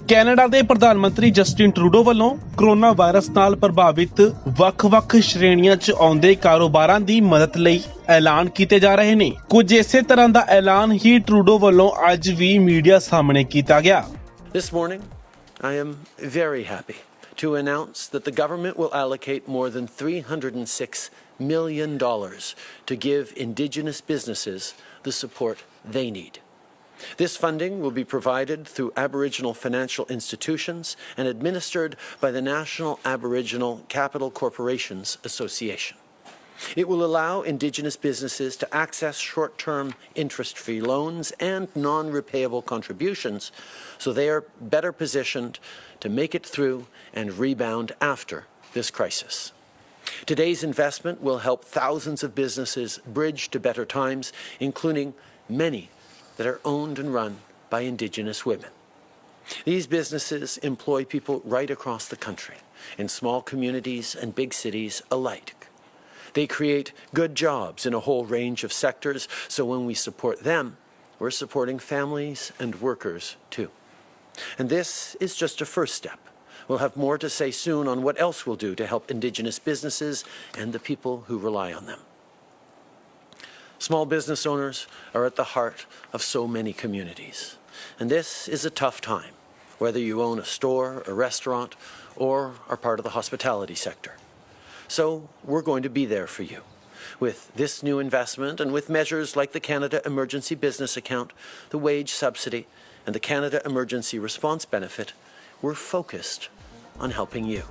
Canada ਦੇ ਪ੍ਰਧਾਨ ਮੰਤਰੀ ਜਸਟਿਨ ਟਰੂਡੋ ਵੱਲੋਂ ਕੋਰੋਨਾ ਵਾਇਰਸ ਨਾਲ ਪ੍ਰਭਾਵਿਤ ਵੱਖ-ਵੱਖ ਸ਼੍ਰੇਣੀਆਂ 'ਚ ਆਉਂਦੇ ਕਾਰੋਬਾਰਾਂ ਦੀ ਮਦਦ ਲਈ ਐਲਾਨ ਕੀਤੇ ਜਾ ਰਹੇ ਨੇ। ਕੁਝ ਇਸੇ ਤਰ੍ਹਾਂ ਦਾ ਐਲਾਨ ਹੀ ਟਰੂਡੋ ਵੱਲੋਂ ਅੱਜ ਵੀ ਮੀਡੀਆ ਸਾਹਮਣੇ ਕੀਤਾ ਗਿਆ। This morning, I am very happy to announce that the government will allocate more than $306 million to give Indigenous businesses the support they need. This funding will be provided through Aboriginal financial institutions and administered by the National Aboriginal Capital Corporations Association. It will allow Indigenous businesses to access short-term interest-free loans and non-repayable contributions so they are better positioned to make it through and rebound after this crisis. Today's investment will help thousands of businesses bridge to better times, including many that are owned and run by Indigenous women. These businesses employ people right across the country, in small communities and big cities alike. They create good jobs in a whole range of sectors, so when we support them, we're supporting families and workers too. And this is just a first step. We'll have more to say soon on what else we'll do to help Indigenous businesses and the people who rely on them. Small business owners are at the heart of so many communities. And this is a tough time, whether you own a store, a restaurant, or are part of the hospitality sector. So we're going to be there for you. With this new investment and with measures like the Canada Emergency Business Account, the wage subsidy, and the Canada Emergency Response Benefit, we're focused on helping you.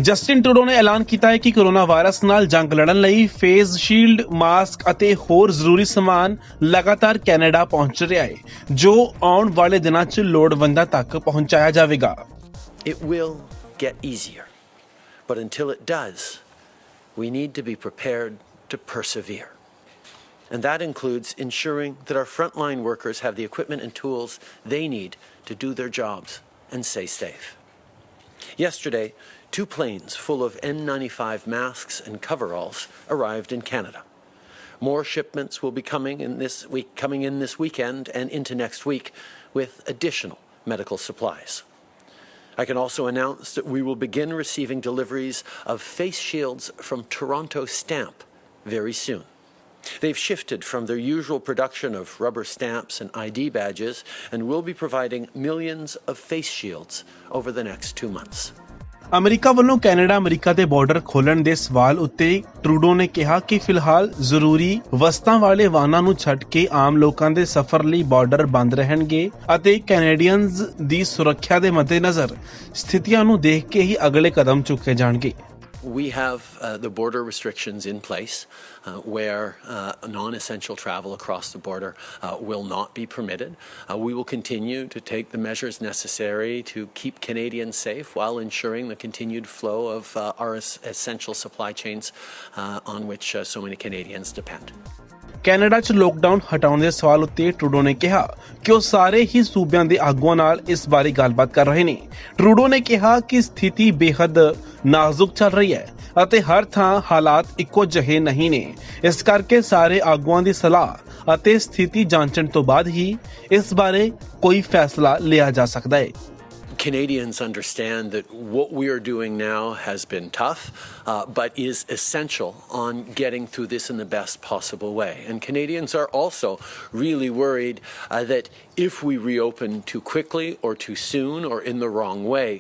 Justin Trudeau ਨੇ ਐਲਾਨ ਕੀਤਾ ਹੈ ਕਿ corona virus ਨਾਲ ਜੰਗ ਲੜਨ ਲਈ face shield, mask ਅਤੇ ਹੋਰ ਜ਼ਰੂਰੀ ਸਮਾਨ ਲਗਾਤਾਰ ਕੈਨੇਡਾ ਪਹੁੰਚ ਰਿਹਾ ਹੈ, ਜੋ ਆਉਣ ਵਾਲੇ ਦਿਨਾਂ 'ਚ ਲੋੜਵੰਦਾਂ ਤੱਕ ਪਹੁੰਚਾਇਆ ਜਾਵੇਗਾ। It will get easier, but until it does, we need to be prepared to persevere. And that includes ensuring that our frontline workers have the equipment and tools they need to do their jobs and stay safe. Yesterday, 2 planes full of N95 masks and coveralls arrived in Canada. More shipments will be coming in this weekend and into next week with additional medical supplies. I can also announce that we will begin receiving deliveries of face shields from Toronto Stamp very soon. They've shifted from their usual production of rubber stamps and ID badges and will be providing millions of face shields over the next 2 months. America ਵੱਲੋਂ Canada America ਦੇ border ਖੋਲ੍ਹਣ ਦੇ ਸਵਾਲ ਉੱਤੇ Trudeau ਨੇ ਕਿਹਾ ਕਿ ਫਿਲਹਾਲ ਜ਼ਰੂਰੀ ਵਸਤਾਂ ਵਾਲੇ ਵਾਹਨਾਂ ਨੂੰ ਛੱਡ ਕੇ ਆਮ ਲੋਕਾਂ ਦੇ ਸਫ਼ਰ ਲਈ ਬਾਰਡਰ ਬੰਦ ਰਹਿਣਗੇ ਅਤੇ ਕੈਨੇਡੀਅਨਜ਼ ਦੀ ਸੁਰੱਖਿਆ ਦੇ ਮੱਦੇਨਜ਼ਰ ਸਥਿਤੀਆਂ ਨੂੰ ਦੇਖ ਕੇ ਹੀ ਅਗਲੇ ਕਦਮ ਚੁੱਕੇ ਜਾਣਗੇ। We have the border restrictions in place where non-essential travel across the border will not be permitted. We will continue to take the measures necessary to keep Canadians safe while ensuring the continued flow of our essential supply chains on which so many Canadians depend. Canada 'ਚ lockdown ਹਟਾਉਣ ਦੇ ਸਵਾਲ ਉੱਤੇ Trudeau ਨੇ ਕਿਹਾ ਕਿ ਉਹ ਸਾਰੇ ਹੀ ਸੂਬਿਆਂ ਦੇ ਆਗੂਆਂ ਨਾਲ ਇਸ ਬਾਰੇ ਗੱਲਬਾਤ ਕਰ ਰਹੇ ਨੇ। ਟਰੂਡੋ ਨੇ ਕਿਹਾ ਕਿ ਸਥਿਤੀ ਬੇਹੱਦ ਨਾਜ਼ੁਕ ਚੱਲ ਰਹੀ ਹੈ ਅਤੇ ਹਰ ਥਾਂ ਹਾਲਾਤ ਇੱਕੋ ਜਿਹੇ ਨਹੀਂ ਨੇ। ਇਸ ਕਰਕੇ ਸਾਰੇ ਆਗੂਆਂ ਦੀ ਸਲਾਹ ਅਤੇ ਸਥਿਤੀ ਜਾਂਚਣ ਤੋਂ ਬਾਅਦ ਹੀ ਇਸ ਬਾਰੇ ਕੋਈ ਫੈਸਲਾ ਲਿਆ ਜਾ ਸਕਦਾ ਹੈ। Canadians understand that what we are doing now has been tough, but is essential on getting through this in the best possible way. And Canadians are also really worried that if we reopen too quickly or too soon or in the wrong way,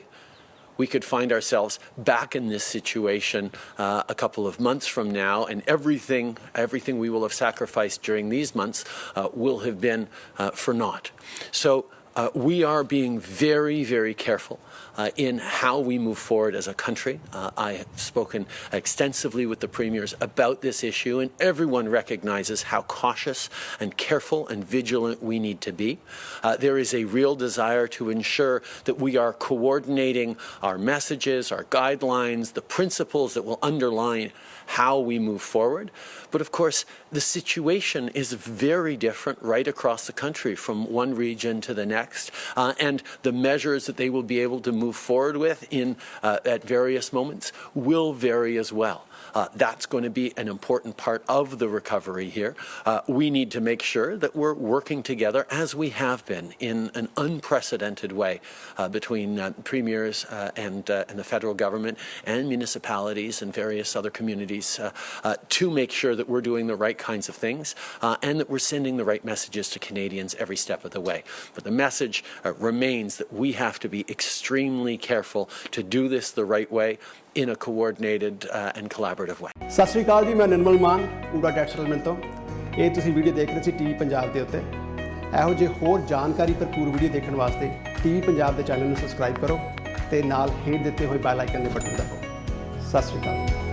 we could find ourselves back in this situation a couple of months from now, and everything we will have sacrificed during these months will have been for naught. So we are being very, very careful in how we move forward as a country. I have spoken extensively with the premiers about this issue, and everyone recognizes how cautious and careful and vigilant we need to be. There is a real desire to ensure that we are coordinating our messages, our guidelines, the principles that will underline how we move forward. But of course, the situation is very different right across the country from one region to the next. context, and the measures that they will be able to move forward with at various moments will vary as well. That's going to be an important part of the recovery here. We need to make sure that we're working together, as we have been, in an unprecedented way between premiers and the federal government and municipalities and various other communities to make sure that we're doing the right kinds of things and that we're sending the right messages to Canadians every step of the way. But the message remains that we have to be extremely careful to do this the right way in a coordinated and collaborative way. ਸਤਿ ਸ਼੍ਰੀ ਅਕਾਲ ਜੀ, ਮੈਂ ਨਿਰਮਲ ਮਾਨ ਪੂਰਾ tax settlement ਤੋਂ। ਇਹ ਤੁਸੀਂ video ਦੇਖ ਰਹੇ ਸੀ TV Punjab ਦੇ ਉੱਤੇ। ਇਹੋ ਜਿਹੇ ਹੋਰ ਜਾਣਕਾਰੀ ਭਰਪੂਰ ਵੀਡੀਓ ਦੇਖਣ ਵਾਸਤੇ ਟੀਵੀ ਪੰਜਾਬ ਦੇ ਚੈਨਲ ਨੂੰ ਸਬਸਕ੍ਰਾਈਬ ਕਰੋ ਤੇ ਨਾਲ ਹੇਠ ਦਿੱਤੇ ਹੋਏ ਬੈਲ ਆਈਕਨ ਦੇ ਬਟਨ ਦਬਾਓ। ਸਤਿ ਸ਼੍ਰੀ ਅਕਾਲ।